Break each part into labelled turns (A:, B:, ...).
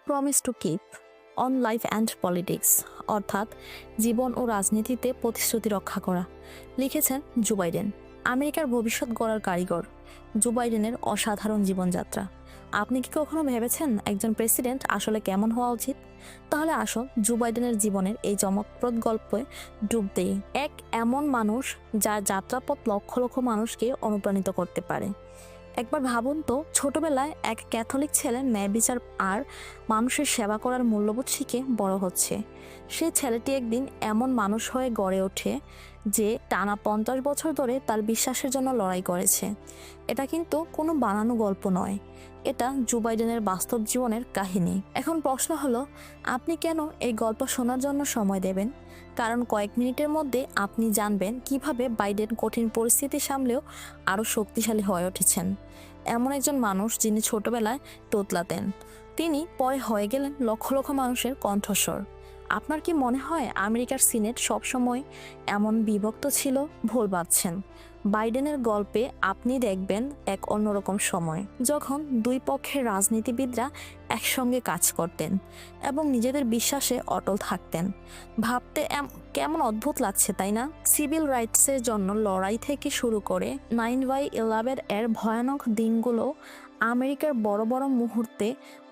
A: Promise to keep on life and politics, অর্থাৎ জীবন ও রাজনীতিতে প্রতিশ্রুতি রক্ষা করা। লিখেছেন জো বাইডেন। আমেরিকার ভবিষ্যৎ গড়ার কারিগর জো বাইডেনের অসাধারণ জীবনযাত্রা। আপনি কি কখনো ভেবেছেন একজন প্রেসিডেন্ট আসলে কেমন হওয়া উচিত? তাহলে আসুন জো বাইডেনের জীবনের এই চমকপ্রদ গল্পে ডুব দেই। এক এমন মানুষ যার যাত্রাপথ লক্ষ লক্ষ মানুষকে অনুপ্রাণিত করতে পারে। একবার ভাবুন তো, ছোটবেলায় এক ক্যাথলিক ছেলে ন্যায় বিচার আর মানুষের সেবা করার মূল্যবোধ শিখে বড় হচ্ছে। সেই ছেলেটি একদিন এমন মানুষ হয়ে গড়ে ওঠে যে টানা 50 বছর ধরে তার বিশ্বাসের জন্য লড়াই করেছে। এটা কিন্তু কোনো বানানো গল্প নয়, এটা জো বাইডেনের বাস্তব জীবনের কাহিনী। এখন প্রশ্ন হলো, আপনি কেন এই গল্প শোনার জন্য সময় দেবেন? কারণ কয়েক মিনিটের মধ্যে আপনি জানবেন কিভাবে বাইডেন কঠিন পরিস্থিতি সামলেও আরও শক্তিশালী হয়ে উঠেছেন। এমন একজন মানুষ যিনি ছোটবেলায় তোতলাতেন, তিনি পরে হয়ে গেলেন লক্ষ লক্ষ মানুষের কণ্ঠস্বর। আপনার কি মনে হয় আমেরিকার সিনেট সবসময় এমন বিভক্ত ছিল? ভুল ভাবছেন। বাইডেনের গল্পে আপনি দেখবেন এক অন্যরকম সময়, যখন দুই পক্ষের রাজনীতিবিদরা একসঙ্গে কাজ করতেন এবং নিজেদের বিশ্বাসে অটল থাকতেন। ভাবতে কেমন অদ্ভুত লাগছে, তাই না? সিভিল রাইটসের জন্য লড়াই থেকে শুরু করে 9/11 এর ভয়ানক দিনগুলো, আমেরিকার বড় বড় মুহূর্তে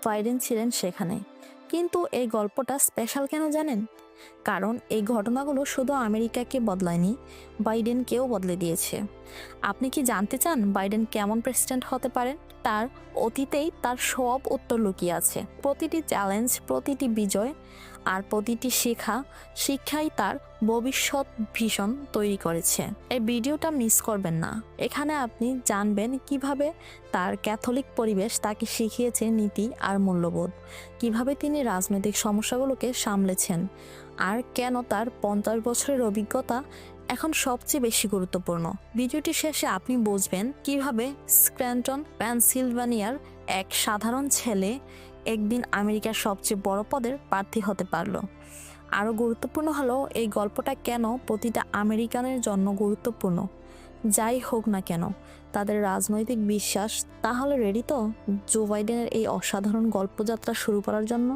A: বাইডেন ছিলেন সেখানে। কিন্তু এই গল্পটা স্পেশাল কেন জানেন? কারণ এই ঘটনাগুলো শুধু আমেরিকাকে বদলায়নি, বাইডেনকেও বদলে দিয়েছে। আপনি কি জানতে চান বাইডেন কেমন প্রেসিডেন্ট হতে পারেন? তার অতীতেই তার সব উত্তর লুকিয়ে আছে। প্রতিটি চ্যালেঞ্জ, প্রতিটি বিজয় আর প্রতিটি শিক্ষাই তার ভবিষ্যৎ ভীষণ তৈরি করেছে। এই ভিডিওটা মিস করবেন না। এখানে আপনি জানবেন কিভাবে তার ক্যাথলিক পরিবেশ তাকে শিখিয়েছে নীতি আর মূল্যবোধ, কিভাবে তিনি রাজনৈতিক সমস্যাগুলোকে সামলেছেন, আর কেন তার 50 বছরের অভিজ্ঞতা এখন সবচেয়ে বেশি গুরুত্বপূর্ণ। ভিডিওটি শেষে আপনি বুঝবেন কিভাবে স্ক্র্যান্টন, পেনসিলভানিয়ার এক সাধারণ ছেলে একদিন আমেরিকার সবচেয়ে বড় পদের প্রার্থী হতে পারল। আরও গুরুত্বপূর্ণ হলো এই গল্পটা কেন প্রতিটা আমেরিকানের জন্য গুরুত্বপূর্ণ। যাই হোক না কেন তাদের রাজনৈতিক বিশ্বাস। তাহলে রেডি তো জো বাইডেনের এই অসাধারণ গল্পযাত্রা শুরু করার জন্য?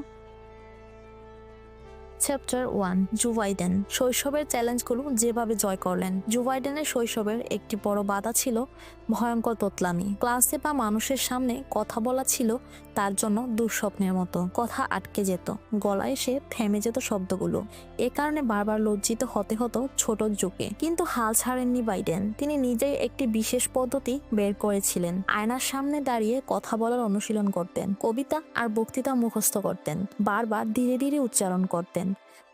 A: চ্যাপ্টার 1, জো বাইডেন শৈশবের চ্যালেঞ্জগুলো যেভাবে জয় করলেন। জো বাইডেনের শৈশবের একটি বড় বাধা ছিল ভয়ঙ্কর তোতলামি। ক্লাসে বা মানুষের সামনে কথা বলা ছিল তার জন্য দুঃস্বপ্নের মতো। কথা আটকে যেত, গলায় এসে থেমে যেত শব্দগুলো। এ কারণে বারবার লজ্জিত হতে হতো ছোট জোকে। কিন্তু হাল ছাড়েননি বাইডেন। তিনি নিজেই একটি বিশেষ পদ্ধতি বের করেছিলেন। আয়নার সামনে দাঁড়িয়ে কথা বলার অনুশীলন করতেন, কবিতা আর বক্তৃতা মুখস্থ করতেন, বারবার ধীরে ধীরে উচ্চারণ করতেন,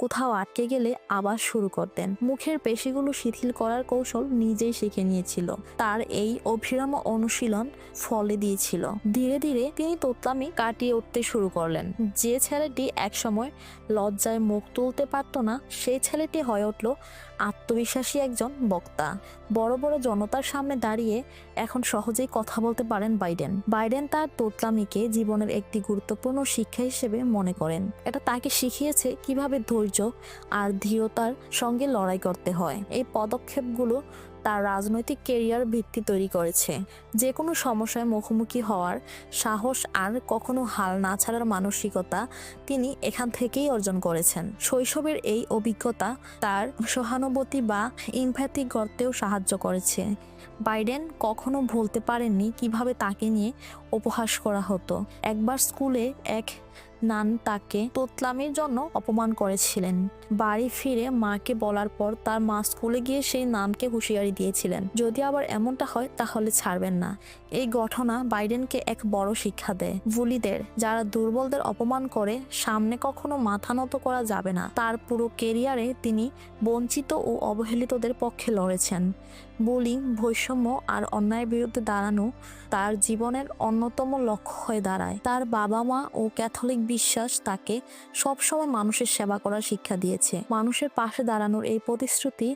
A: কোথাও আটকে গেলে আবার শুরু করতেন। মুখের পেশিগুলো শিথিল করার কৌশল নিজেই শিখে নিয়েছিল। তার এই অবিরাম অনুশীলন ফলে দিয়েছিল। ধীরে ধীরে তিনি তোতলামি কাটিয়ে উঠতে শুরু করলেন। যে ছেলেটি একসময় লজ্জায় মুখ তুলতে পারত না, সেই ছেলেটি হয়ে উঠল আত্মবিশ্বাসী একজন বক্তা। বড় বড় জনতার সামনে দাঁড়িয়ে এখন সহজেই কথা বলতে পারেন বাইডেন। বাইডেন তার তোতলামিকে জীবনের একটি গুরুত্বপূর্ণ শিক্ষা হিসেবে মনে করেন। এটা তাকে শিখিয়েছে কিভাবে ধৈর্য আর দৃঢ়তার সঙ্গে লড়াই করতে হয়। এই পদক্ষেপগুলো তার রাজনৈতিক কেরিয়ার ভিত্তি তৈরি করেছে। যে কোনো সমস্যায় মুখোমুখি হওয়ার সাহস আর কখনো হাল না ছাড়ার মানসিকতা তিনি এখান থেকেই অর্জন করেছেন। শৈশবের এই অভিজ্ঞতা তার সহানুভূতি বা ইমপ্যাথি গড়তেও সাহায্য করেছে। বাইডেন কখনো ভুলতে পারেননি কিভাবে তাকে নিয়ে উপহাস করা হতো। একবার স্কুলে এক নান তাকে তোতলামির জন্য অপমান করেছিলেন। বাড়ি ফিরে মাকে বলার পর তার মা স্কুলে গিয়ে সেই নানকে হুঁশিয়ারি দিয়েছিলেন, যদি আবার এমনটা হয় তাহলে ছাড়বেন না। এই ঘটনা বাইডেনকে এক বড় শিক্ষা দেয়। বুলিদের, যারা দুর্বলদের অপমান করে, সামনে কখনো মাথা নত করা যাবে না। তার পুরো কেরিয়ারে তিনি বঞ্চিত ও অবহেলিতদের পক্ষে লড়েছেন। বুলিং, বৈষম্য আর অন্যায়ের বিরুদ্ধে দাঁড়ানো তার জীবনের অন্যতম লক্ষ্য হয়ে দাঁড়ায়। তার বাবা মা ও ক্যাথলিক বিশ্বাস তাকে সবসময় মানুষের সেবা করার শিক্ষা দিয়েছে। মানুষের পাশে দাঁড়ানোর এই প্রতিশ্রুতি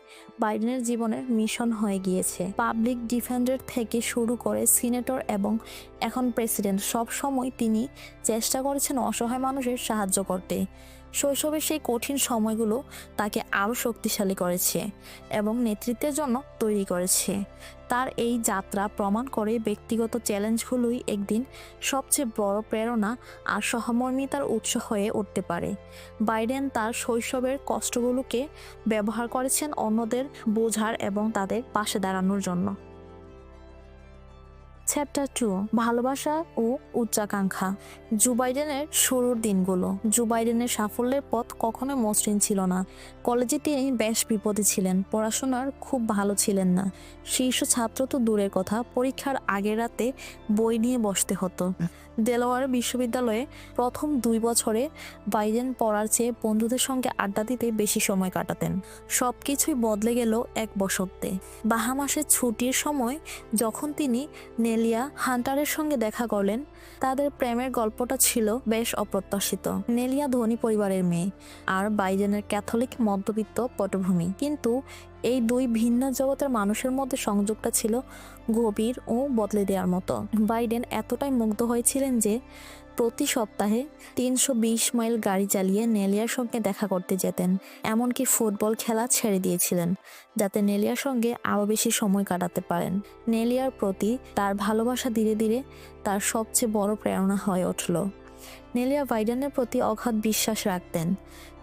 A: বাইডেনের জীবনের মিশন হয়ে গিয়েছে। পাবলিক ডিফেন্ডার থেকে শুরু করে সিনেটর এবং এখন প্রেসিডেন্ট, সব সময় তিনি চেষ্টা করেছেন অসহায় মানুষের সাহায্য করতে। শৈশবের সেই কঠিন সময়গুলো তাকে আরও শক্তিশালী করেছে এবং নেতৃত্বের জন্য তৈরি করেছে। তার এই যাত্রা প্রমাণ করে ব্যক্তিগত চ্যালেঞ্জগুলোই একদিন সবচেয়ে বড় প্রেরণা আর সহমর্মিতার উৎস হয়ে উঠতে পারে। বাইডেন তার শৈশবের কষ্টগুলোকে ব্যবহার করেছেন অন্যদের বোঝার এবং তাদের পাশে দাঁড়ানোর জন্য। চ্যাপ্টার 2, ভালোবাসা ও উচ্চাকাঙ্ক্ষা। জো বাইডেনের শুরুর দিনগুলো। জো বাইডেনের সাফল্যের পথ কখনো মসৃণ ছিল না। কলেজে তিনি বেশ বিপদে ছিলেন, পড়াশোনার খুব ভালো ছিলেন না। শীর্ষ ছাত্র তো দূরের কথা, পরীক্ষার আগের রাতে বই নিয়ে বসতে হতো। ডেলাওয়্যার বিশ্ববিদ্যালয়ে প্রথম 2 বছরে বাইডেন পড়ার চেয়ে বন্ধুদের সঙ্গে আড্ডা দিতে বেশি সময় কাটাতেন। সব কিছুই বদলে গেল এক বসন্তে। বাহামাসের ছুটির সময় যখন তিনি নেলিয়া হান্টারের সঙ্গে দেখা করলেন, তাদের প্রেমের গল্পটা ছিল বেশ অপ্রত্যাশিত। নেলিয়া ধনী পরিবারের মেয়ে আর বাইডেনের ক্যাথলিক মধ্যবিত্ত পটভূমি, কিন্তু এই দুই ভিন্ন জগতের মানুষের মধ্যে সংযোগটা ছিল গভীর ও বদলে দেওয়ার মতো। বাইডেন এতটাই মুগ্ধ হয়েছিলেন যে প্রতি সপ্তাহে 320 মাইল গাড়ি চালিয়ে নেলিয়ার সঙ্গে দেখা করতে যেতেন। এমনকি ফুটবল খেলা ছেড়ে দিয়েছিলেন যাতে নেলিয়ার সঙ্গে আরও বেশি সময় কাটাতে পারেন। নেলিয়ার প্রতি তার ভালোবাসা ধীরে ধীরে তার সবচেয়ে বড় প্রেরণা হয়ে উঠল। নেলিয়া বাইডেনের প্রতি অগাধ বিশ্বাস রাখতেন।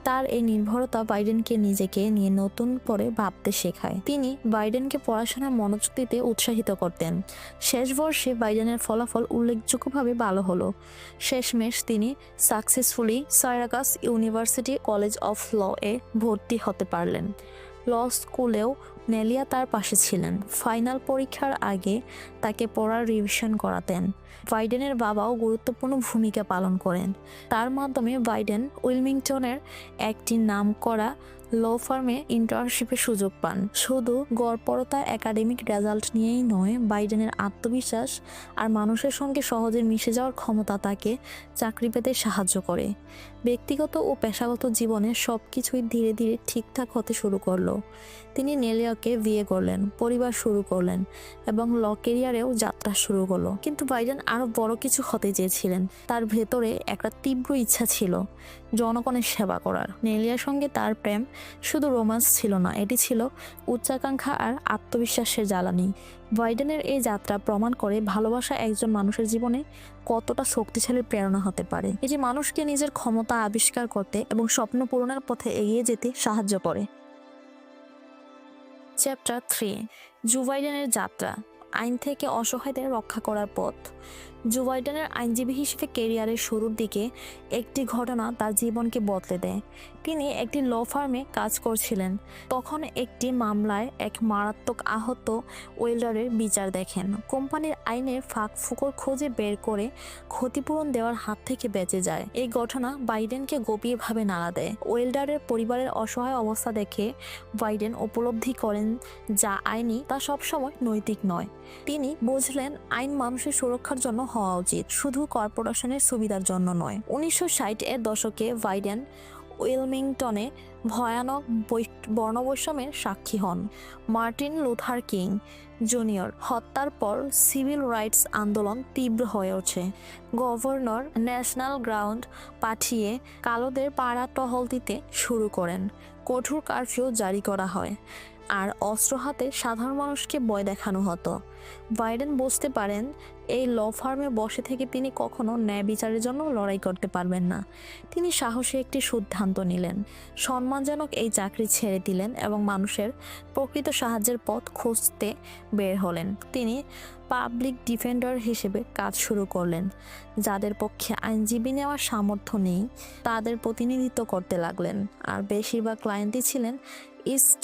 A: তার এই নির্ভরতা বাইডেনকে নিজেকে নিয়ে নতুন করে ভাবতে শেখায়। তিনি বাইডেনকে পড়াশোনায় মনোযোগ দিতে উৎসাহিত করতেন। শেষ বর্ষে বাইডেনের ফলাফল উল্লেখযোগ্যভাবে ভালো হলো। শেষমেশ তিনি successfully Syracuse university college of law এ ভর্তি হতে পারলেন। ল স্কুলেও নেলিয়া তার পাশে ছিলেন। ফাইনাল পরীক্ষার আগে তাকে পড়ার রিভিশন করাতেন। বাইডেনের বাবাও গুরুত্বপূর্ণ ভূমিকা পালন করেন। তার মাধ্যমে বাইডেন উইলমিংটনের একটি নামকরা ল ফার্মে ইন্টার্নশিপের সুযোগ পান। শুধু গড়পড়তা একাডেমিক রেজাল্ট নিয়েই নয়, বাইডেনের আত্মবিশ্বাস আর মানুষের সঙ্গে সহজে মিশে যাওয়ার ক্ষমতা তাকে চাকরি পেতে সাহায্য করে। ব্যক্তিগত ও পেশাগত জীবনে সব কিছুই ধীরে ধীরে ঠিকঠাক হতে শুরু করলো। তিনি নেলিয়াকে বিয়ে করলেন, পরিবার শুরু করলেন এবং ল ক্যারিয়ারেও যাত্রা শুরু করলো। কিন্তু বাইডেন আরও বড় কিছু হতে চেয়েছিলেন। তার ভেতরে একটা তীব্র ইচ্ছা ছিল জনগণের সেবা করার। নেলিয়ার সঙ্গে তার প্রেম শুধু রোম্যান্স ছিল না, এটি ছিল উচ্চাকাঙ্ক্ষা আর আত্মবিশ্বাসের জ্বালানি। বাইডেনের এই যাত্রা প্রমাণ করে ভালোবাসা একজন মানুষের জীবনে কতটা শক্তিশালী প্রেরণা হতে পারে। এটি মানুষকে নিজের ক্ষমতা আবিষ্কার করতে এবং স্বপ্ন পূরণের পথে এগিয়ে যেতে সাহায্য করে। চ্যাপ্টার 3, জো বাইডেনের যাত্রা, আইন থেকে অসহায়দের রক্ষা করার পথ। জো বাইডেনের আইনজীবী হিসেবে ক্যারিয়ারের শুরুর দিকে একটি ঘটনা তার জীবনকে বদলে দেয়। তিনি একটি ল ফার্মে কাজ করছিলেন। তখন একটি মামলায় এক মারাত্মক আহত ওয়েল্ডারের বিচার দেখেন। কোম্পানির আইনের ফাঁকফোকর খুঁজে বের করে ক্ষতিপূরণ দেওয়ার হাত থেকে বেঁচে যায়। এই ঘটনা বাইডেনকে গভীরভাবে নাড়া দেয়। ওয়েল্ডারের পরিবারের অসহায় অবস্থা দেখে বাইডেন উপলব্ধি করেন যা আইনি তা সবসময় নৈতিক নয়। তিনি বুঝলেন আইন মানুষের সুরক্ষার জন্য হওয়া উচিত, শুধু কর্পোরেশনের সুবিধার জন্য নয়। 1960-এর দশকে বাইডেন উইলমিংটনে ভয়ানক বর্ণবৈষম্যের সাক্ষী হন। মার্টিন লুথার কিং জুনিয়র হত্যার পর সিভিল রাইটস আন্দোলন তীব্র হয়ে ওঠে। গভর্নর ন্যাশনাল গার্ড পাঠিয়ে কালোদের পাড়া টহল দিতে শুরু করেন। কঠোর কারফিউ জারি করা হয় আর অস্ত্র হাতে সাধারণ মানুষকে ভয় দেখানো হতো। বাইডেন বুঝতে পারেন এই ল ফার্মে বসে থেকে তিনি কখনো ন্যায় বিচারের জন্য লড়াই করতে পারবেন না। তিনি সাহসী একটি সিদ্ধান্ত নিলেন, সম্মানজনক এই চাকরি ছেড়ে দিলেন এবং মানুষের প্রকৃত সাহায্যের পথ খুঁজতে বের হলেন। তিনি পাবলিক ডিফেন্ডার হিসেবে কাজ শুরু করলেন। যাদের পক্ষে আইনজীবী নেওয়ার সামর্থ্য নেই তাদের প্রতিনিধিত্ব করতে লাগলেন। আর বেশিরভাগ ক্লায়েন্টই ছিলেন ইস্ট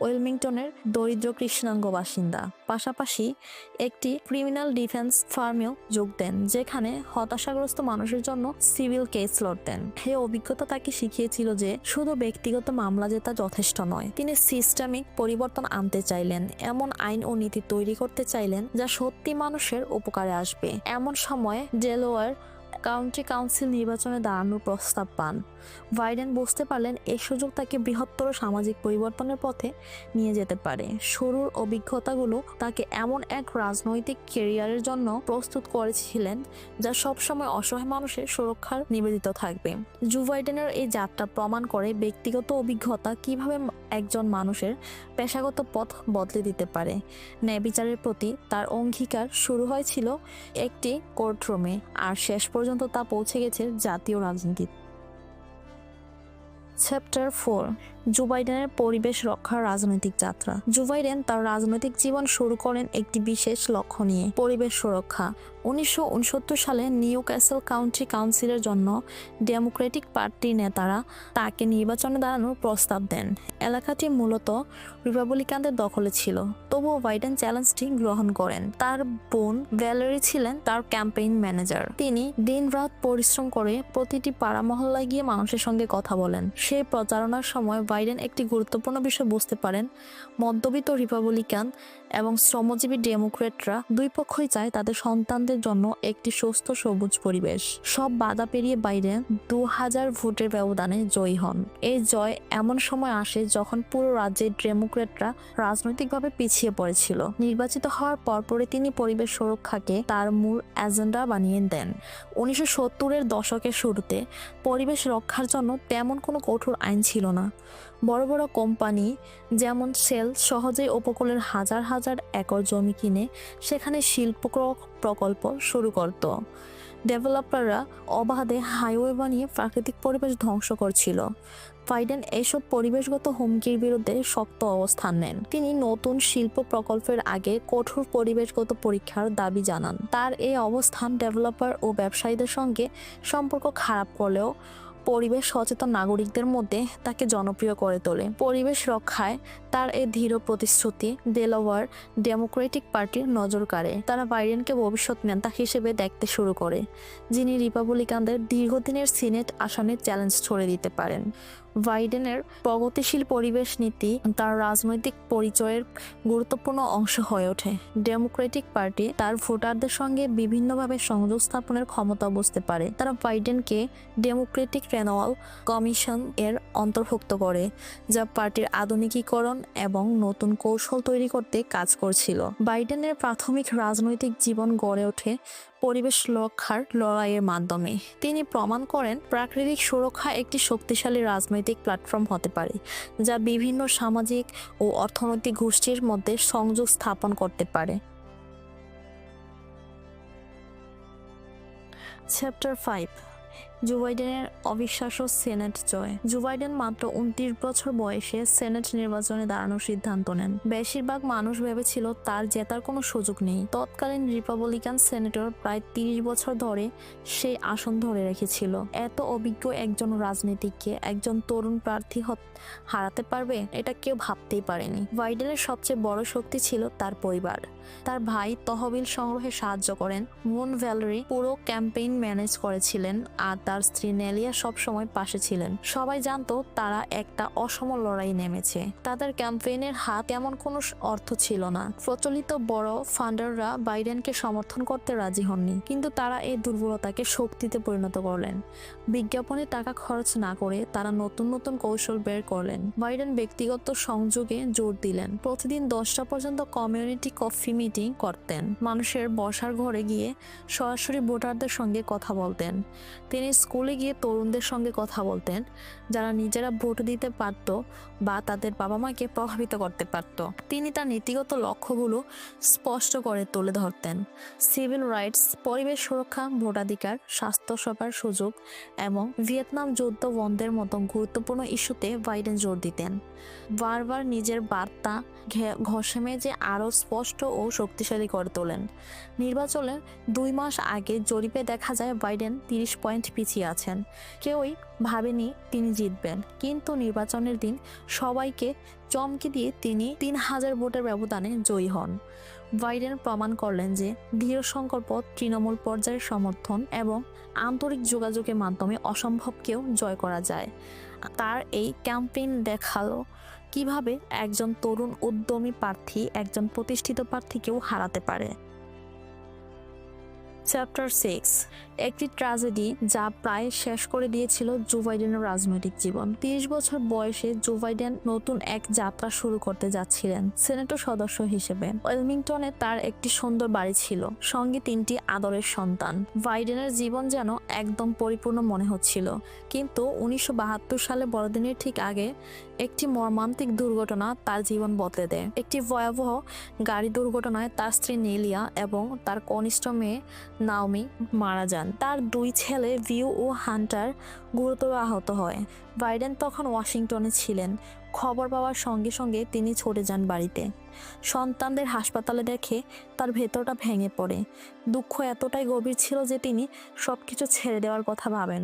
A: উইলমিংটনের দরিদ্র কৃষ্ণাঙ্গ বাসিন্দা। পাশাপাশি একটি ক্রিমিনাল ডিফেন্স ফার্মেও যোগ দেন, যেখানে হতাশাগ্রস্ত মানুষের জন্য সিভিল কেস লড়তেন। এই অভিজ্ঞতা তাকে শিখিয়েছিল যে শুধু ব্যক্তিগত মামলা জেতা যথেষ্ট নয়। তিনি সিস্টেমিক পরিবর্তন আনতে চাইলেন, এমন আইন ও নীতি তৈরি করতে চাইলেন যা সত্যি মানুষের উপকারে আসবে। এমন সময় ডেলাওয়্যার কাউন্টি কাউন্সিল নির্বাচনে দাঁড়ানোর প্রস্তাব পান। বাইডেন বুঝতে পারলেন এই সুযোগ তাকে বৃহত্তর সামাজিক পরিবর্তনের পথে নিয়ে যেতে পারে। শুরুর অভিজ্ঞতাগুলো তাকে এমন এক রাজনৈতিক ক্যারিয়ারের জন্য প্রস্তুত করেছিলেন যা সবসময় অসহায় মানুষের সুরক্ষার নিবেদিত থাকবে। জো বাইডেনের এই যাত্রা প্রমাণ করে ব্যক্তিগত অভিজ্ঞতা কিভাবে একজন মানুষের পেশাগত পথ বদলে দিতে পারে। ন্যায় বিচারের প্রতি তার অঙ্গীকার শুরু হয়েছিল একটি কোর্টরুমে, আর শেষ পর্যন্ত তা পৌঁছে গেছে জাতীয় রাজনীতিতে। চ্যাপ্টার 4, জো বাইডেনের পরিবেশ রক্ষার রাজনৈতিক যাত্রা। জো বাইডেন তার রাজনৈতিক জীবন শুরু করেন একটি বিশেষ লক্ষ্য নিয়ে, পরিবেশ সুরক্ষা। 1969 সালে নিউ ক্যাসল কাউন্টি কাউন্সিলের জন্য ডেমোক্রেটিক পার্টির নেতারা তাকে নির্বাচনে দাঁড়ানোর প্রস্তাব দেন। এলাকাটি মূলত রিপাবলিকানদের দখলে ছিল, তবুও বাইডেন চ্যালেঞ্জটি গ্রহণ করেন। তার বোন ভ্যালেরি ছিলেন তার ক্যাম্পেইন ম্যানেজার। তিনি দিনরাত পরিশ্রম করে প্রতিটি পাড়া মহল্লায় গিয়ে মানুষের সঙ্গে কথা বলেন। সেই প্রচারণার সময় বাইডেন একটি গুরুত্বপূর্ণ বিষয় বুঝতে পারেন। মধ্যবিত্ত রিপাবলিকান এবং শ্রমজীবী ডেমোক্রেটরা দুই পক্ষই চায় তাদের সন্তানদের জন্য একটি সুস্থ সবুজ পরিবেশ। সব বাধা পেরিয়ে বাইডেন 2000 ভোটের ব্যবধানে জয়ী হন। এই জয় এমন সময় আসে যখন পুরো রাজ্যে ডেমোক্রেটরা রাজনৈতিকভাবে পিছিয়ে পড়েছিল। নির্বাচিত হওয়ার পরপরই তিনি পরিবেশ সুরক্ষাকে তার মূল এজেন্ডা বানিয়ে দেন। 1970-এর দশকের শুরুতে পরিবেশ রক্ষার জন্য তেমন কোনো কঠোর আইন ছিল না। বড় বড় কোম্পানি যেমন শেল সহজেই উপকূলের হাজার হাজার একর জমি কিনে সেখানে শিল্প প্রকল্প শুরু করত। ডেভেলপাররা অবাধে হাইওয়ে বানিয়ে প্রাকৃতিক পরিবেশ ধ্বংস করছিল। বাইডেন এইসব পরিবেশগত হুমকির বিরুদ্ধে শক্ত অবস্থান নেন। তিনি নতুন শিল্প প্রকল্পের আগে কঠোর পরিবেশগত পরীক্ষার দাবি জানান। তার এই অবস্থান ডেভেলপার ও ব্যবসায়ীদের সঙ্গে সম্পর্ক খারাপ করলেও পরিবেশ সচেতন নাগরিকদের মধ্যে তাকে জনপ্রিয় করে তোলে। পরিবেশ রক্ষায় তার এই দৃঢ় প্রতিশ্রুতি ডেলাওয়্যার ডেমোক্রেটিক পার্টির নজর কাড়ে। তারা বাইডেনকে ভবিষ্যৎ নেতা হিসেবে দেখতে শুরু করে, যিনি রিপাবলিকানদের দীর্ঘদিনের সিনেট আসনে চ্যালেঞ্জ ছড়ে দিতে পারেন। বাইডেনের প্রগতিশীল পরিবেশ নীতি তার রাজনৈতিক পরিচয়ের গুরুত্বপূর্ণ অংশ হয়ে ওঠে। ডেমোক্রেটিক পার্টি তার ভোটারদের সঙ্গে বিভিন্নভাবে সংযোগ স্থাপনের ক্ষমতা বুঝতে পারে। তারা বাইডেনকে ডেমোক্রেটিক রেনুয়াল কমিশন এর অন্তর্ভুক্ত করে, যা পার্টির আধুনিকীকরণ এবং নতুন কৌশল তৈরি করতে কাজ করছিল। বাইডেনের প্রাথমিক রাজনৈতিক জীবন গড়ে ওঠে পরিবেশ রক্ষার লড়াইয়ের মাধ্যমে। তিনি প্রমাণ করেন প্রাকৃতিক সুরক্ষা একটি শক্তিশালী রাজনৈতিক প্ল্যাটফর্ম হতে পারে, যা বিভিন্ন সামাজিক ও অর্থনৈতিক গোষ্ঠীর মধ্যে সংযোগ স্থাপন করতে পারে। চ্যাপ্টার 5, জো বাইডেনের অবিশ্বাস্য সেনেট জয়। জো বাইডেন মাত্র 29 বছর বয়সে সেনেট নির্বাচনে দাঁড়ানোর সিদ্ধান্ত নেন। বেশিরভাগ মানুষ ভেবেছিল তার জেতার কোনো সুযোগ নেই। তৎকালীন রিপাবলিকান সেনেটর প্রায় 30 বছর ধরে সেই আসন ধরে রেখেছিল। এত অভিজ্ঞ একজন রাজনীতিককে একজন তরুণ প্রার্থী হারাতে পারবে, এটা কেউ ভাবতেই পারেনি। বাইডেনের সবচেয়ে বড় শক্তি ছিল তার পরিবার। তার ভাই তহবিল সংগ্রহে সাহায্য করেন, বোন ভ্যালেরি পুরো ক্যাম্পেইন ম্যানেজ করেছিলেন, আর তার স্ত্রী নেলিয়া সবসময় পাশে ছিলেন। সবাই জানতো তারা একটা অসম লড়াই নেমেছে। তাদের ক্যাম্পেইনের হাত তেমন কোনো অর্থ ছিল না। প্রচলিত বড় ফান্ডাররা বাইডেনকে সমর্থন করতে রাজি হননি, কিন্তু তারা এই দুর্বলতাকে শক্তিতে পরিণত করলেন। বিজ্ঞাপনে টাকা খরচ না করে তারা নতুন নতুন কৌশল বের করলেন। বাইডেন ব্যক্তিগত সংযোগে জোর দিলেন। প্রতিদিন 10টা পর্যন্ত কমিউনিটি কফি মিটিং করতেন। মানুষের বসার ঘরে গিয়ে সরাসরি ভোটারদের সঙ্গে কথা বলতেন। তিনি স্কুলে গিয়ে তরুণদের সঙ্গে কথা বলতেন, যারা নিজেরা ভোট দিতে পারত বা তাদের বাবা মাকে প্রভাবিত করতে পারত। তিনি তার নীতিগত লক্ষ্যগুলো স্পষ্ট করে তুলে ধরতেন। সিভিল রাইটস, পরিবেশ সুরক্ষা, ভোটাধিকার, স্বাস্থ্যসেবার সুযোগ এবং ভিয়েতনাম যুদ্ধ বন্ধের মতো গুরুত্বপূর্ণ ইস্যুতে বাইডেন জোর দিতেন। বারবার নিজের বার্তা ঘষে মেজে আরও স্পষ্ট ও শক্তিশালী করে তোলেন। নির্বাচনের 2 মাস আগে জরিপে দেখা যায় বাইডেন 30 পয়েন্ট পিছিয়ে আছেন। কেউই ভাবেনি তিনি জিতবেন, কিন্তু নির্বাচনের দিন সবাইকে চমকে দিয়ে তিনি 3000 ভোটের ব্যবধানে জয়ী হন। বাইডেন প্রমাণ করলেন যে দৃঢ় সংকল্প, তৃণমূল পর্যায়ের সমর্থন এবং আন্তরিক যোগাযোগের মাধ্যমে অসম্ভবকেও জয় করা যায়। তার এই ক্যাম্পেইন দেখালো কিভাবে একজন তরুণ উদ্যমী প্রার্থী একজন প্রতিষ্ঠিত প্রার্থীকেও হারাতে পারে। চ্যাপ্টার 6, একটি ট্র্যাজেডি যা প্রায় শেষ করে দিয়েছিল জো বাইডেনের রাজনৈতিক জীবন। 30 বছর বয়সে জো বাইডেন নতুন এক যাত্রা শুরু করতে যাচ্ছিলেন সেনেটর সদস্য হিসেবে। ওয়েলমিংটনে তার একটি সুন্দর বাড়ি ছিল, সঙ্গে 3টি আদরের সন্তান। বাইডেনের জীবন যেন একদম পরিপূর্ণ মনে হচ্ছিল, কিন্তু 1972 সালে বড়দিনের ঠিক আগে একটি মর্মান্তিক দুর্ঘটনা তার জীবন বদলে দেয়। একটি ভয়াবহ গাড়ি দুর্ঘটনায় তার স্ত্রী নেলিয়া এবং তার কনিষ্ঠ মেয়ে নাওমি মারা যান। তার 2 ছেলে ভিউ ও হান্টার গুরুতর আহত হয়। বাইডেন তখন ওয়াশিংটনে ছিলেন। খবর পাওয়ার সঙ্গে সঙ্গে তিনি ছুটে যান বাড়িতে। সন্তানদের হাসপাতালে দেখে তার ভেতরটা ভেঙে পড়ে। দুঃখ এতটাই গভীর ছিল যে তিনি সবকিছু ছেড়ে দেওয়ার কথা ভাবেন,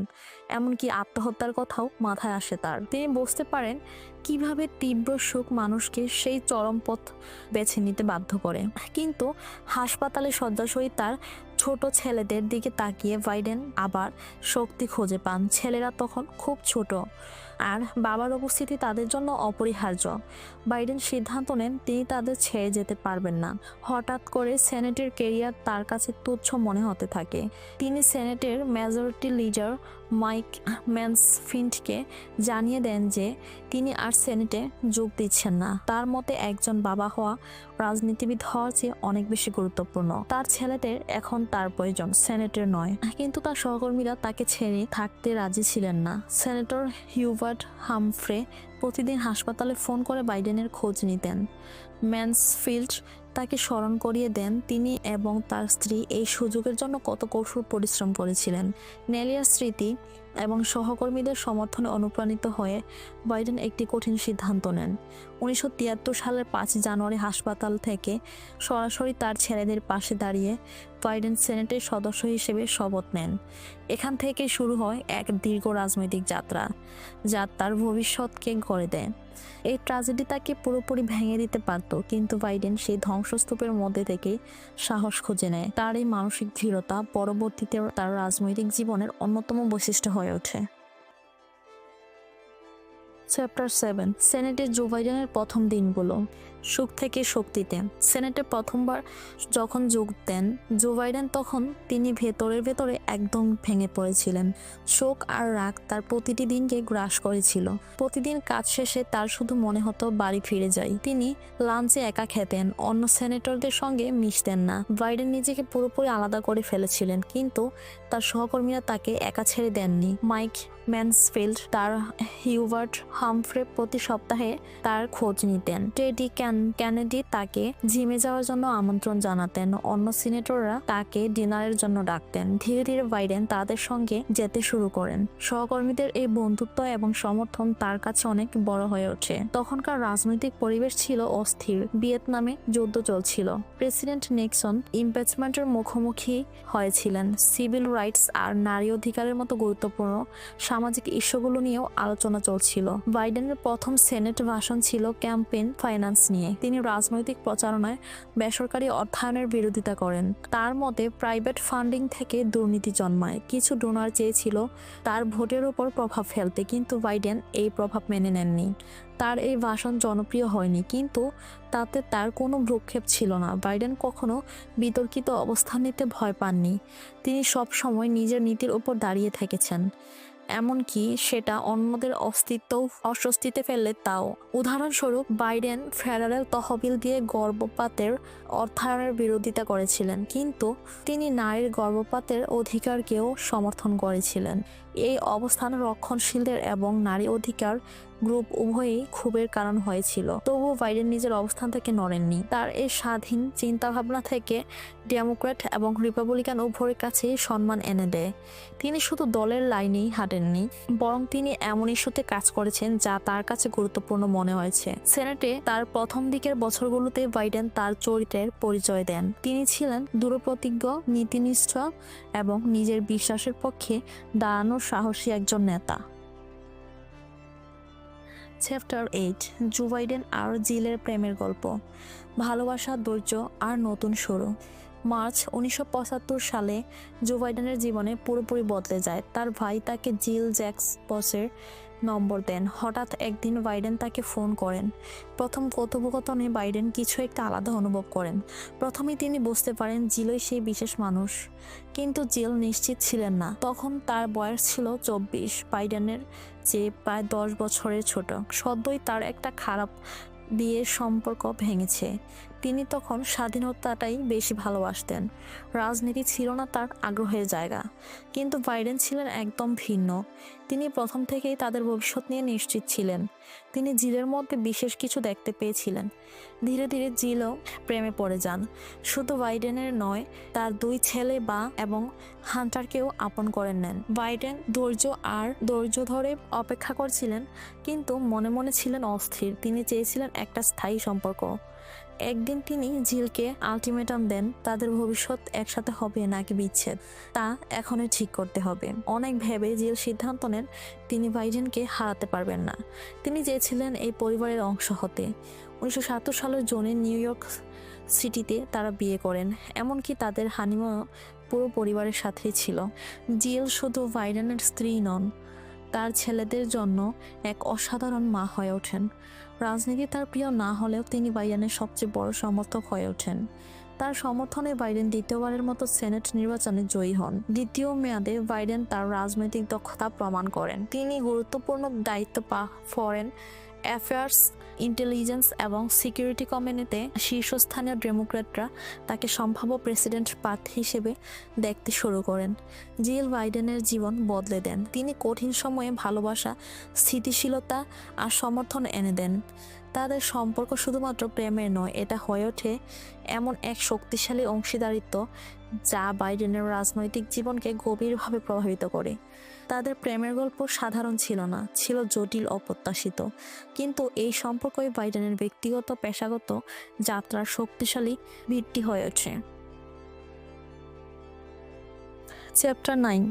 A: এমনকি আত্মহত্যার কথাও মাথায় আসে তার। তিনি বুঝতে পারেন কিভাবে তীব্র সুখ মানুষকে সেই চরম পথ বেছে নিতে বাধ্য করে। কিন্তু হাসপাতালে শয্যাশয়ী তার ছোট ছেলেদের দিকে তাকিয়ে বাইডেন আবার শক্তি খুঁজে পান। ছেলেরা তখন খুব ছোট, আর বাবার উপস্থিতি তাদের জন্য অপরিহার্য। বাইডেন সিদ্ধান্ত নেন তিনি তাদের ছেড়ে যেতে পারবেন না। হঠাৎ করে সেনেটের ক্যারিয়ার তার কাছে তুচ্ছ মনে হতে থাকে। তিনি সেনেটের মেজরিটি লিডার মাইক ম্যানসফিল্ডকে জানিয়ে দেন যে তিনি আর সেনেটে যোগ দিচ্ছেন না। তার মতে একজন বাবা হওয়া রাজনীতিবিদ হওয়ার চেয়ে অনেক বেশি গুরুত্বপূর্ণ। তার ছেলেদের এখন তার প্রয়োজন, সেনেটের নয়। কিন্তু তার সহকর্মীরা তাকে ছেড়ে থাকতে রাজি ছিলেন না। সেনেটর হিউবার্ট হামফ্রে প্রতিদিন হাসপাতালে ফোন করে বাইডেনের খোঁজ নিতেন। ম্যানসফিল্ড তাকে স্মরণ করিয়ে দেন তিনি এবং তার স্ত্রী এই সুযোগের জন্য কত কঠোর পরিশ্রম করেছিলেন। নেলিয়ার স্মৃতি এবং সহকর্মীদের সমর্থনে অনুপ্রাণিত হয়ে বাইডেন একটি কঠিন সিদ্ধান্ত নেন। 1973 সালের 5 জানুয়ারি হাসপাতাল থেকে সরাসরি তার ছেলেদের পাশে দাঁড়িয়ে বাইডেন সেনেটের সদস্য হিসেবে শপথ নেন। এখান থেকে শুরু হয় এক দীর্ঘ রাজনৈতিক যাত্রা যা তার ভবিষ্যৎকে গড়ে দেয়। এই ট্র্যাজেডি তাকে পুরোপুরি ভেঙে দিতে পারত, কিন্তু বাইডেন সেই ধ্বংসস্তূপের মধ্যে থেকে সাহস খুঁজে নেয়। তার এই মানসিক দৃঢ়তা পরবর্তীতে তার রাজনৈতিক জীবনের অন্যতম বৈশিষ্ট্য হয়ে ওঠে। চ্যাপ্টার 7, সেনেটে জো বাইডেনের প্রথম দিনগুলো। সুখ থেকে শক্তিতে। সেনেটে প্রথমবার যখন যোগ দেন জো বাইডেন, তখন তিনি ভেতরে একদম ভেঙে পড়েছিলেন। শোক আর রাগ তার প্রতিটি দিনকে গ্রাস করেছিল। প্রতিদিন কাজ শেষে তার শুধু মনে হতো বাড়ি ফিরে যাই। তিনি লাঞ্চে একা খেতেন, অন্য সেনেটরদের সঙ্গে মিশতেন না। বাইডেন নিজেকে পুরোপুরি আলাদা করে ফেলেছিলেন, কিন্তু তার সহকর্মীরা তাকে একা ছেড়ে দেননি। মাইক ম্যানসফিল্ড, তার হিউবার্ট হামফ্রে প্রতি সপ্তাহে তার খোঁজ নিতেন। টেডি কেনেডি তাকে জিমে যাওয়ার জন্য আমন্ত্রণ জানাতেন। অন্য সিনেটররা তাকে ডিনারের জন্য ডাকতেন। ধীরে ধীরে বাইডেন তাদের সঙ্গে যেতে শুরু করেন। সহকর্মীদের এই বন্ধুত্ব এবং সমর্থন তার কাছে অনেক বড় হয়ে ওঠে। তখনকার রাজনৈতিক পরিবেশ ছিল অস্থির। ভিয়েতনামে যুদ্ধ চলছিল। প্রেসিডেন্ট নিক্সন ইমপিচমেন্টের মুখোমুখি হয়েছিলেন। সিভিল রাইটস আর নারী অধিকারের মতো গুরুত্বপূর্ণ সামাজিক ইস্যুগুলো নিয়েও আলোচনা চলছিল। বাইডেনের প্রথম সেনেট ভাষণ ছিল ক্যাম্পেইন ফাইন্যান্স নিয়ে। তিনি রাজনৈতিক প্রচারণায় বেসরকারি অর্থায়নের বিরোধিতা করেন। তার মতে প্রাইভেট ফান্ডিং থেকে দুর্নীতি জন্মায়। কিছু ডোনার চেয়েছিল তার ভোটের উপর প্রভাব ফেলতে, কিন্তু বাইডেন এই প্রভাব মেনে নেননি। তার এই ভাষণ জনপ্রিয় হয়নি, কিন্তু তাতে তার কোনো ভ্রুক্ষেপ ছিল না। বাইডেন কখনো বিতর্কিত অবস্থান নিতে ভয় পাননি। তিনি সব সময় নিজের নীতির উপর দাঁড়িয়ে থেকেছেন, এমনকি সেটা অন্যদের অস্বস্তিতে ফেললে তাও। উদাহরণস্বরূপ বাইডেন ফেডারেল তহবিল দিয়ে গর্ভপাতের অর্থায়নের বিরোধিতা করেছিলেন, কিন্তু তিনি নারীর গর্ভপাতের অধিকারকেও সমর্থন করেছিলেন। এই অবস্থান রক্ষণশীলদের এবং নারী অধিকার গ্রুপ উভয়ই ক্ষোভের কারণ হয়েছিল। তবুও বাইডেন নিজের অবস্থান থেকে নড়েননি। তার এই স্বাধীন চিন্তাভাবনা থেকে ডেমোক্র্যাট এবং রিপাবলিকান উভয়ের কাছেই সম্মান এনে দেয়। তিনি শুধু দলের লাইনেই হাঁটেননি, বরং তিনি এমন ইস্যুতে কাজ করেছেন যা তার কাছে গুরুত্বপূর্ণ মনে হয়েছে। সেনেটে তার প্রথম দিকের বছরগুলোতে বাইডেন তার চরিত্রের পরিচয় দেন। তিনি ছিলেন দৃঢ়প্রতিজ্ঞ, নীতিনিষ্ঠ এবং নিজের বিশ্বাসের পক্ষে দাঁড়ানোর সাহসী একজন নেতা। চ্যাপ্টার 8, জো বাইডেন আর জিলের প্রেমের গল্প। ভালোবাসা, ধৈর্য আর নতুন শুরু। মার্চ 1975 সালে জো বাইডেনের জীবনে পুরোপুরি বদলে যায়। তার ভাই তাকে জিল জ্যাকস বসের নম্বর দেন। হঠাৎ একদিন বাইডেন তাকে ফোন করেন। প্রথম কথোপকথনে বাইডেন কিছু একটা আলাদা অনুভব করেন। প্রথমেই তিনি বুঝতে পারেন জিলই সেই বিশেষ মানুষ, কিন্তু জিল নিশ্চিত ছিলেন না। তখন তার বয়স ছিল 24, বাইডেনের চেয়ে প্রায় 10 বছরের ছোট। সদ্যই তার একটা খারাপ বিয়ের সম্পর্ক ভেঙেছে। তিনি তখন স্বাধীনতাটাই বেশি ভালোবাসতেন। রাজনীতি ছিল না তার আগ্রহের জায়গা। কিন্তু বাইডেন ছিলেন একদম ভিন্ন। তিনি প্রথম থেকেই তাদের ভবিষ্যৎ নিয়ে নিশ্চিত ছিলেন। তিনি জিলের মধ্যে বিশেষ কিছু দেখতে পেয়েছিলেন। ধীরে ধীরে জিলও প্রেমে পড়ে যান। শুধু বাইডেনের নয়, তার 2 ছেলে এবং হান্টারকেও আপন করে নেন। বাইডেন ধৈর্য ধরে অপেক্ষা করছিলেন, কিন্তু মনে মনে ছিলেন অস্থির। তিনি চেয়েছিলেন একটা স্থায়ী সম্পর্ক। একদিন তিনি জিলকে আলটিমেটাম দেন, তাদের ভবিষ্যৎ একসাথে হবে নাকি বিচ্ছেদ তা এখনই ঠিক করতে হবে। অনেক ভেবে জিল সিদ্ধান্ত নেন তিনি বাইডেনকে হারাতে পারবেন না। তিনি চেয়েছিলেন এই পরিবারের অংশ হতে। 1970 সালের জুনে নিউ ইয়র্ক সিটিতে তারা বিয়ে করেন। এমনকি তাদের হানিমুন পুরো পরিবারের সাথেই ছিল। জিল শুধু বাইডেনের স্ত্রী নন, তার ছেলেদের জন্য এক অসাধারণ মা হয়ে ওঠেন। রাজনীতি তার প্রিয় না হলেও তিনি বাইডেনের সবচেয়ে বড় সমর্থক হয়ে ওঠেন। তার সমর্থনে বাইডেন দ্বিতীয়বারের মতো সেনেট নির্বাচনে জয়ী হন। দ্বিতীয় মেয়াদে বাইডেন তার রাজনৈতিক দক্ষতা প্রমাণ করেন। তিনি গুরুত্বপূর্ণ দায়িত্ব ফরেন অ্যাফেয়ার্স, ইন্টেলিজেন্স এবং সিকিউরিটি কমিটিতে শীর্ষস্থানীয় ডেমোক্র্যাটরা তাকে সম্ভাব্য প্রেসিডেন্ট প্রার্থী হিসেবে দেখতে শুরু করেন। জিল বাইডেনের জীবন বদলে দেন। তিনি কঠিন সময়ে ভালোবাসা, স্থিতিশীলতা আর সমর্থন এনে দেন। তাদের সম্পর্ক শুধুমাত্র প্রেমের নয়, এটা হয়ে ওঠে এমন এক শক্তিশালী অংশীদারিত্ব যা বাইডেনের রাজনৈতিক জীবনকে গভীরভাবে প্রভাবিত করে। তাদের প্রেমের গল্প সাধারণ ছিল না, ছিল জটিল, অপ্রত্যাশিত। কিন্তু এই সম্পর্কই বাইডেনের ব্যক্তিগত পেশাগত যাত্রার শক্তিশালী ভিত্তি হয়ে ওঠে। চ্যাপ্টার 9,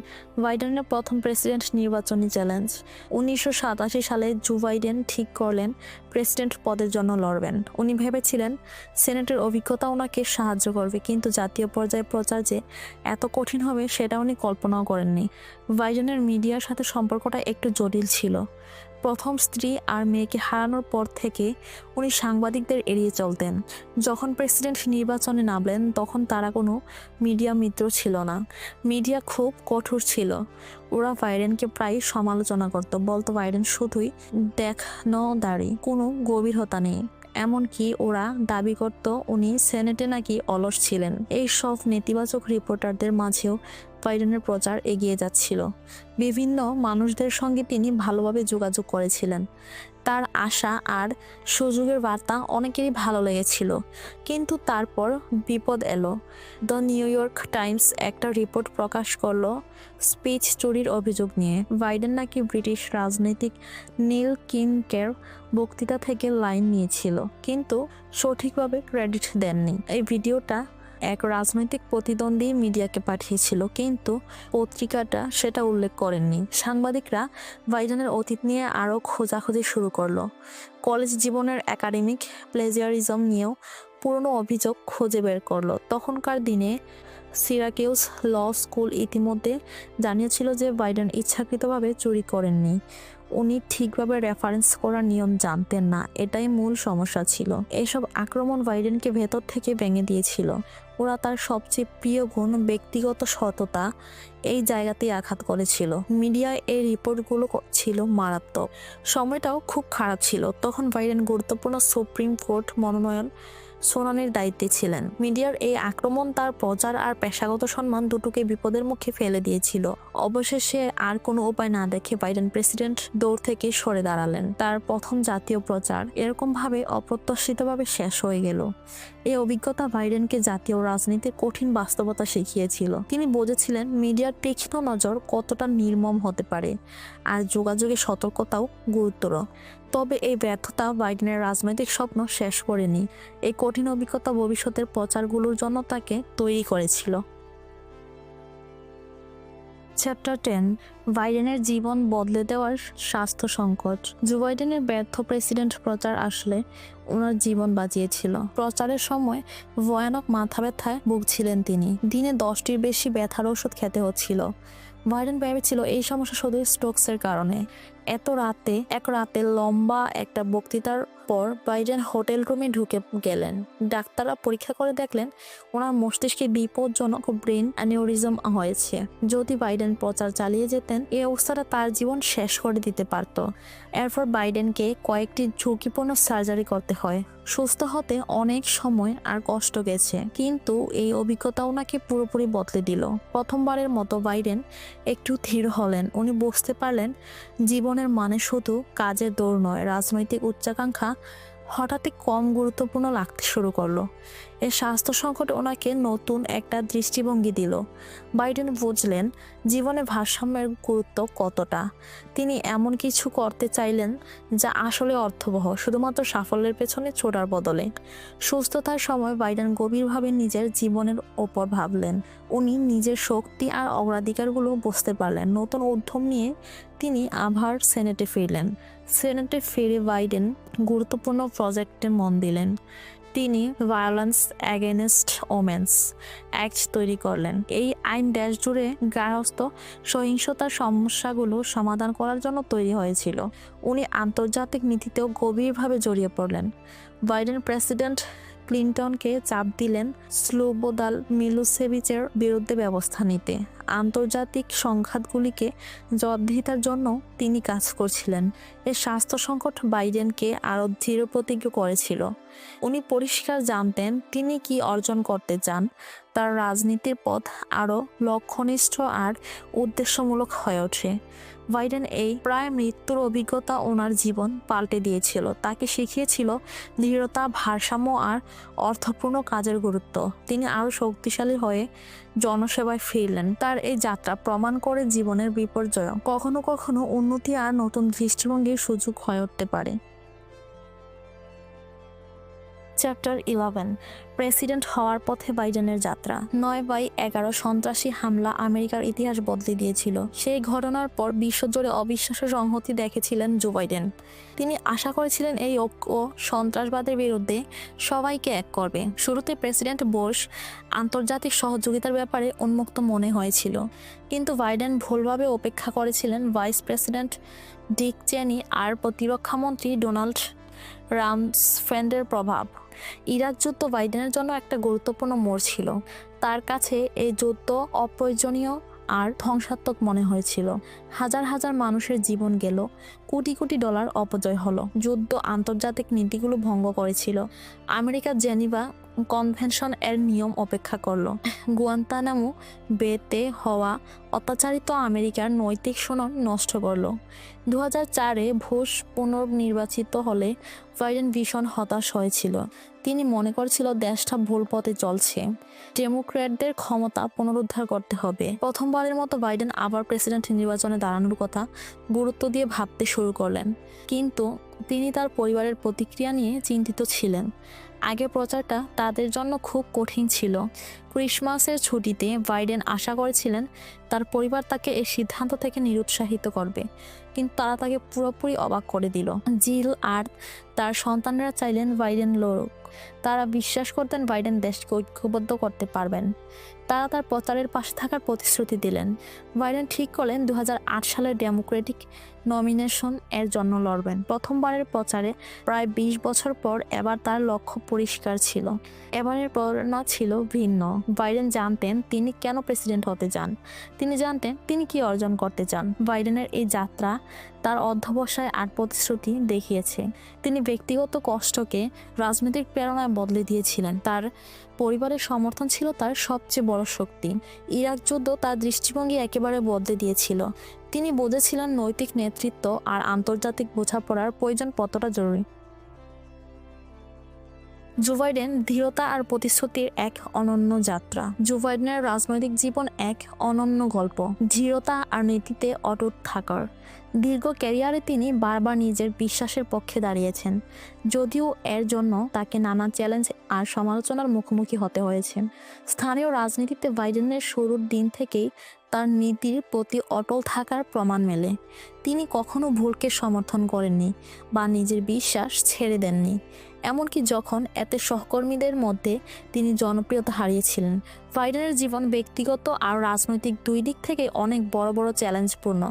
A: বাইডেনের প্রথম প্রেসিডেন্ট নির্বাচনী চ্যালেঞ্জ। 1987 সালে জো বাইডেন ঠিক করলেন প্রেসিডেন্ট পদের জন্য লড়বেন। উনি ভেবেছিলেন সেনেটের অভিজ্ঞতা ওনাকে সাহায্য করবে, কিন্তু জাতীয় পর্যায়ে প্রচার যে এত কঠিন হবে সেটা উনি কল্পনাও করেননি। বাইডেনের মিডিয়ার সাথে সম্পর্কটা একটু জটিল ছিল। প্রথম স্ত্রী আর মেয়েকে হারানোর পর থেকে উনি সাংবাদিকদের এড়িয়ে চলতেন। যখন প্রেসিডেন্ট নির্বাচনে নামলেন তখন তারা কোনো মিডিয়া মিত্র ছিল না। মিডিয়া খুব কঠোর ছিল। ওরা বাইডেনকে প্রায় সমালোচনা করত, বলতো বাইডেন শুধুই দেখনদারি, কোনো গভীরতা নেই। এমনকি ওরা দাবি করত উনি সেনেটে নাকি অলস ছিলেন। এই সব নেতিবাচক রিপোর্টারদের মাঝেও বাইডেনের প্রচার এগিয়ে যাচ্ছিল। বিভিন্ন মানুষদের সঙ্গে তিনি ভালোভাবে যোগাযোগ করেছিলেন। তার আশা আর সুযোগের বার্তা অনেকেরই ভালো লেগেছিল। কিন্তু তারপর বিপদ এলো। দ্য নিউ ইয়র্ক টাইমস একটা রিপোর্ট প্রকাশ করলো স্পিচ চুরির অভিযোগ নিয়ে। বাইডেন নাকি ব্রিটিশ রাজনীতিক নীল কিংকের বক্তৃতা থেকে লাইন নিয়েছিল, কিন্তু সঠিকভাবে ক্রেডিট দেননি। এই ভিডিওটা এক রাজনৈতিক প্রতিদ্বন্দ্বী মিডিয়াকে পাঠিয়েছিল, কিন্তু পত্রিকাটা সেটা উল্লেখ করেননি। সাংবাদিকরা বাইডেনের অতীত নিয়ে আরও খোঁজাখুঁজি শুরু করলো। কলেজ জীবনের একাডেমিক প্লেজিয়ারিজম নিয়েও পুরনো অভিযোগ খুঁজে বের করলো। তখনকার দিনে সিরাকিউস ল স্কুল ইতিমধ্যে জানিয়েছিল যে বাইডেন ইচ্ছাকৃতভাবে চুরি করেননি। উনি ঠিকভাবে রেফারেন্স করার নিয়ম জানতেন না, এটাই মূল সমস্যা ছিল। এসব আক্রমণ বাইডেনকে ভেতর থেকে ভেঙে দিয়েছিল। ওরা তার সবচেয়ে প্রিয় গুণ, ব্যক্তিগত সততা, এই জায়গাতেই আঘাত করেছিল। মিডিয়ায় এই রিপোর্টগুলো ছিল মারাত্মক। সময়টাও খুব খারাপ ছিল। তখন বাইডেন গুরুত্বপূর্ণ সুপ্রিম কোর্ট মনোনয়ন শুনানির দায়িত্বে ছিলেন। মিডিয়ার এই আক্রমণ তার প্রচার আর পেশাগত সম্মান দুটোকে বিপদের মুখে ফেলে দিয়েছিল। অবশেষে আর কোনো উপায় না দেখে বাইডেন প্রেসিডেন্ট দৌড় থেকে সরে দাঁড়ালেন। তার প্রথম জাতীয় প্রচার এরকমভাবে অপ্রত্যাশিতভাবে শেষ হয়ে গেল। এই অভিজ্ঞতা বাইডেনকে জাতীয় রাজনীতির কঠিন বাস্তবতা শিখিয়েছিল। তিনি বুঝেছিলেন মিডিয়ার তীক্ষ্ণ নজর কতটা নির্মম হতে পারে, আর যোগাযোগের সতর্কতাও গুরুতর। তবে এই ব্যর্থতা বাইডেনের রাজনৈতিক স্বপ্ন শেষ করেনি। এই কঠিন অভিজ্ঞতা ভবিষ্যতের প্রচারগুলোর জন্য তাকে তৈরি করেছিল। চ্যাপ্টার 10, বাইডেনের জীবন বদলে দেওয়ার স্বাস্থ্য সংকট। জো বাইডেনের ব্যর্থ প্রেসিডেন্ট প্রচার আসলে ওনার জীবন বাঁচিয়েছিল। প্রচারের সময় ভয়ানক মাথা ব্যথায় ভুগছিলেন তিনি। দিনে 10টির বেশি ব্যথার ওষুধ খেতে হচ্ছিল। বাইডেন ভেবেছিল এই সমস্যা শুধু স্ট্রোকসের কারণে, এক রাতে লম্বা একটা বক্তৃতার পর বাইডেন হোটেল রুমে ঢুকে গেলেন। ডাক্তাররা পরীক্ষা করে দেখলেন ওনার মস্তিষ্কে বিপজ্জনক ব্রেন অ্যানিউরিজম হয়েছে। যদি বাইডেন প্রচার চালিয়ে যেতেন, এই অবস্থাটা তার জীবন শেষ করে দিতে পারত। এরপর বাইডেনকে কয়েকটি ঝুঁকিপূর্ণ সার্জারি করতে হয়। সুস্থ হতে অনেক সময় আর কষ্ট গেছে, কিন্তু এই অভিজ্ঞতা ওনাকে পুরোপুরি বদলে দিল। প্রথমবারের মতো বাইডেন একটু ধীর হলেন। উনি বুঝতে পারলেন জীবনের মানে শুধু কাজের দৌড় নয়, রাজনৈতিক উচ্চাকাঙ্ক্ষা হঠাৎই কম গুরুত্বপূর্ণ লাগতে শুরু করলো। এই স্বাস্থ্য সংকট ওনাকে নতুন একটা দৃষ্টিভঙ্গি দিল। বাইডেন বুঝলেন জীবনে ভারসাম্যের গুরুত্ব কতটা। তিনি এমন কিছু করতে চাইলেন যা আসলে অর্থবহ, শুধুমাত্র সাফল্যের পেছনে ছোটার বদলে। সুস্থতার সময় বাইডেন গভীরভাবে নিজের জীবনের ওপর ভাবলেন। উনি নিজের শক্তি আর অগ্রাধিকারগুলো বুঝতে পারলেন। নতুন উদ্যম নিয়ে তিনি আবার সেনেটে ফিরলেন। সেনেটে ফিরে বাইডেন গুরুত্বপূর্ণ প্রজেক্টে মন দিলেন। তিনি ভায়োলেন্স এগেনস্ট ওমেন্স অ্যাক্ট তৈরি করলেন। এই আইন দেশ জুড়ে গার্হস্থ্য সহিংসতার সমস্যাগুলো সমাধান করার জন্য তৈরি হয়েছিল। উনি আন্তর্জাতিক নীতিতেও গভীরভাবে জড়িয়ে পড়লেন। বাইডেন প্রেসিডেন্ট ক্লিন্টনকে চাপ দিলেন স্লোবোদান মিলোসেভিচের বিরুদ্ধে ব্যবস্থা নিতে। আন্তর্জাতিক সংঘাতগুলিকে জবাবদিহিতার জন্য তিনি কাজ করছিলেন। এর স্বাস্থ্য সংকট বাইডেনকে আরও দৃঢ় প্রতিজ্ঞ করেছিল। উনি পরিষ্কার জানতেন তিনি কি অর্জন করতে চান। তার রাজনীতির পথ আরও লক্ষ্যনিষ্ঠ আর উদ্দেশ্যমূলক হয়ে ওঠে। বাইডেন এই প্রায় মৃত্যুর অভিজ্ঞতা ওনার জীবন পাল্টে দিয়েছিল। তাকে শিখিয়েছিল দৃঢ়তা, ভারসাম্য আর অর্থপূর্ণ কাজের গুরুত্ব। তিনি আরও শক্তিশালী হয়ে জনসেবায় ফিরলেন। তার এই যাত্রা প্রমাণ করে জীবনের বিপর্যয় কখনো কখনো উন্নতি আর নতুন দৃষ্টিভঙ্গির সুযোগ হয়ে উঠতে পারে। চ্যাপ্টার 11, প্রেসিডেন্ট হওয়ার পথে বাইডেনের যাত্রা। 9/11 সন্ত্রাসী হামলা আমেরিকার ইতিহাস বদলে দিয়েছিল। সেই ঘটনার পর বিশ্বজুড়ে অবিশ্বাস্য সংহতি দেখেছিলেন জো বাইডেন। তিনি আশা করেছিলেন এই ঐক্য সন্ত্রাসবাদের বিরুদ্ধে সবাইকে এক করবে। শুরুতে প্রেসিডেন্ট বুশ আন্তর্জাতিক সহযোগিতার ব্যাপারে উন্মুক্ত মনে হয়েছিল, কিন্তু বাইডেন ভুলভাবে অপেক্ষা করেছিলেন ভাইস প্রেসিডেন্ট ডিক চেনি আর প্রতিরক্ষামন্ত্রী ডোনাল্ড রামসফেল্ডের প্রভাব। ইরাক যুদ্ধ বাইডেনের জন্য একটা গুরুত্বপূর্ণ মোড় ছিল। তার কাছে এই যুদ্ধ অপ্রয়োজনীয় আর ধ্বংসাত্মক মনে হয়েছিল। হাজার হাজার মানুষের জীবন গেল, কোটি কোটি ডলার অপচয় হলো। যুদ্ধ আন্তর্জাতিক নীতিগুলো ভঙ্গ করেছিল। আমেরিকা জেনিভা কনভেনশন এর নিয়ম উপেক্ষা করলো। গুয়ান্তানামো বেতে হওয়া অত্যাচারিত আমেরিকার নৈতিক সনদ নষ্ট করলো। 2004-এ বুশ পুনর্নির্বাচিত হলে বাইডেন ভীষণ হতাশ হয়েছিল। তিনি মনে করছিল দেশটা ভুল পথে চলছে। ডেমোক্র্যাটদের ক্ষমতা পুনরুদ্ধার করতে হবে। প্রথমবারের মতো বাইডেন আবার প্রেসিডেন্ট নির্বাচনে দাঁড়ানোর কথা গুরুত্ব দিয়ে ভাবতে শুরু করলেন, কিন্তু তিনি তার পরিবারের প্রতিক্রিয়া নিয়ে চিন্তিত ছিলেন। আগে প্রচারটা তাদের জন্য খুব কঠিন ছিল। ক্রিসমাসের ছুটিতে বাইডেন আশা করেছিলেন তার পরিবার তাকে এই সিদ্ধান্ত থেকে নিরুৎসাহিত করবে, কিন্তু তারা তাকে পুরোপুরি অবাক করে দিল। জিল আর তার সন্তানরা চাইলেন বাইডেন লড়ুক। তারা বিশ্বাস করতেন বাইডেন দেশকে ঐক্যবদ্ধ করতে পারবেন। তারা তার প্রচারের পাশে থাকার প্রতিশ্রুতি দিলেন। বাইডেন ঠিক করলেন 2008 সালের ডেমোক্রেটিক নমিনেশন এর জন্য লড়বেন। প্রথমবারের প্রচারে প্রায় 20 বছর পর এবার তার লক্ষ্য পরিষ্কার ছিল। এবারের প্রেরণা ছিল ভিন্ন। বাইডেন জানতেন তিনি কেন প্রেসিডেন্ট হতে চান। তিনি জানতেন তিনি কি অর্জন করতে চান। বাইডেনের এই যাত্রা তার অধ্যবসায় আর প্রতিশ্রুতি দেখিয়েছে। তিনি ব্যক্তিগত কষ্টকে রাজনৈতিক প্রেরণায় বদলে দিয়েছিলেন। তার পরিবারের সমর্থন ছিল তার সবচেয়ে বড় শক্তি। ইরাক যুদ্ধ তার দৃষ্টিভঙ্গি একেবারে বদলে দিয়েছিল। তিনি বুঝেছিলেন নৈতিক নেতৃত্ব আর আন্তর্জাতিক বোঝাপড়ার প্রয়োজন কতটা জরুরি। জো বাইডেন ধীরতা আর প্রতিশ্রুতির এক অনন্য যাত্রা। জো বাইডেনের রাজনৈতিক জীবন এক অনন্য গল্প, ধীরতা আর নীতিতে অটুট থাকার। দীর্ঘ ক্যারিয়ারে তিনি বারবার নিজের বিশ্বাসের পক্ষে দাঁড়িয়েছেন, যদিও এর জন্য তাকে নানা চ্যালেঞ্জ আর সমালোচনার মুখোমুখি হতে হয়েছে। স্থানীয় রাজনীতিতে বাইডেনের শুরুর দিন থেকেই তার নীতির প্রতি অটল থাকার প্রমাণ মেলে। তিনি কখনো ভুলকে সমর্থন করেননি বা নিজের বিশ্বাস ছেড়ে দেননি, এমনকি যখন এতে সহকর্মীদের মধ্যে তিনি জনপ্রিয়তা হারিয়েছিলেন। বাইডেনের জীবন ব্যক্তিগত আর রাজনৈতিক দুই দিক থেকে অনেক বড় বড় চ্যালেঞ্জপূর্ণ।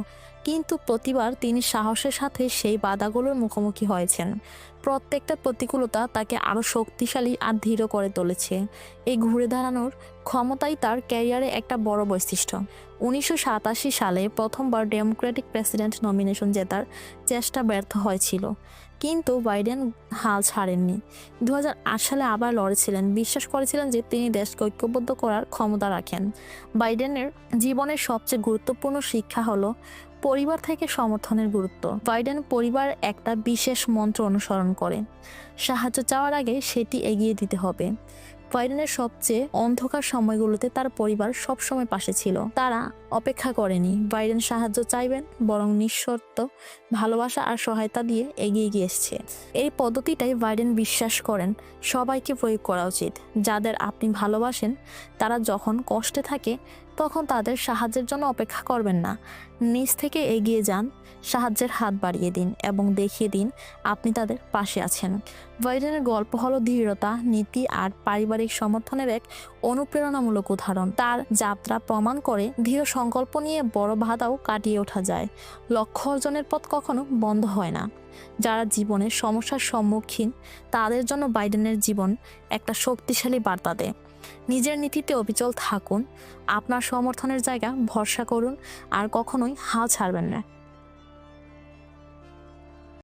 A: কিন্তু প্রতিবার তিনি সাহসের সাথে সেই বাধাগুলোর মুখোমুখি হয়েছেন। প্রত্যেকটা প্রতিকূলতা তাকে আরও শক্তিশালী আর দৃঢ় করে তুলেছে। এই ঘুরে দাঁড়ানোর ক্ষমতাই তার ক্যারিয়ারে একটা বড় বৈশিষ্ট্য। 1987 সালে প্রথমবার ডেমোক্রেটিক প্রেসিডেন্ট নমিনেশন জেতার চেষ্টা ব্যর্থ হয়েছিল, কিন্তু বাইডেন হাল ছাড়েননি। 2008 সালে আবার লড়েছিলেন, বিশ্বাস করেছিলেন যে তিনি দেশকে ঐক্যবদ্ধ করার ক্ষমতা রাখেন। বাইডেনের জীবনের সবচেয়ে গুরুত্বপূর্ণ শিক্ষা হলো পরিবার থেকে সমর্থনের গুরুত্ব। বাইডেন পরিবার একটা বিশেষ মন্ত্র অনুসরণ করেন, সাহায্য চাওয়ার আগে সেটি এগিয়ে দিতে হবে। বাইডেনের সবচেয়ে অন্ধকার সময়গুলোতে তার পরিবার সবসময় পাশে ছিল। তারা অপেক্ষা করেনি বাইডেন সাহায্য চাইবেন, বরং নিঃশর্ত ভালোবাসা আর সহায়তা দিয়ে এগিয়ে গিয়ে এসছে। এই পদ্ধতিটাই বাইডেন বিশ্বাস করেন সবাইকে প্রয়োগ করা উচিত। যাদের আপনি ভালোবাসেন তারা যখন কষ্টে থাকে তখন তাদের সাহায্যের জন্য অপেক্ষা করবেন না, নিজ থেকে এগিয়ে যান, সাহায্যের হাত বাড়িয়ে দিন এবং দেখিয়ে দিন আপনি তাদের পাশে আছেন। বাইডেনের গল্প হলো দৃঢ়তা, নীতি আর পারিবারিক সমর্থনের এক অনুপ্রেরণামূলক উদাহরণ। তার যাত্রা প্রমাণ করে দৃঢ় সংকল্প নিয়ে বড় বাধাও কাটিয়ে ওঠা যায়। লক্ষ্য অর্জনের পথ কখনো বন্ধ হয় না। যারা জীবনের সমস্যার সম্মুখীন তাদের জন্য বাইডেনের জীবন একটা শক্তিশালী বার্তা দেয়। নিজের নীতিতে অবিচল থাকুন, আপনার সমর্থনের জায়গা ভরসা করুন আর কখনোই হাল ছাড়বেন না।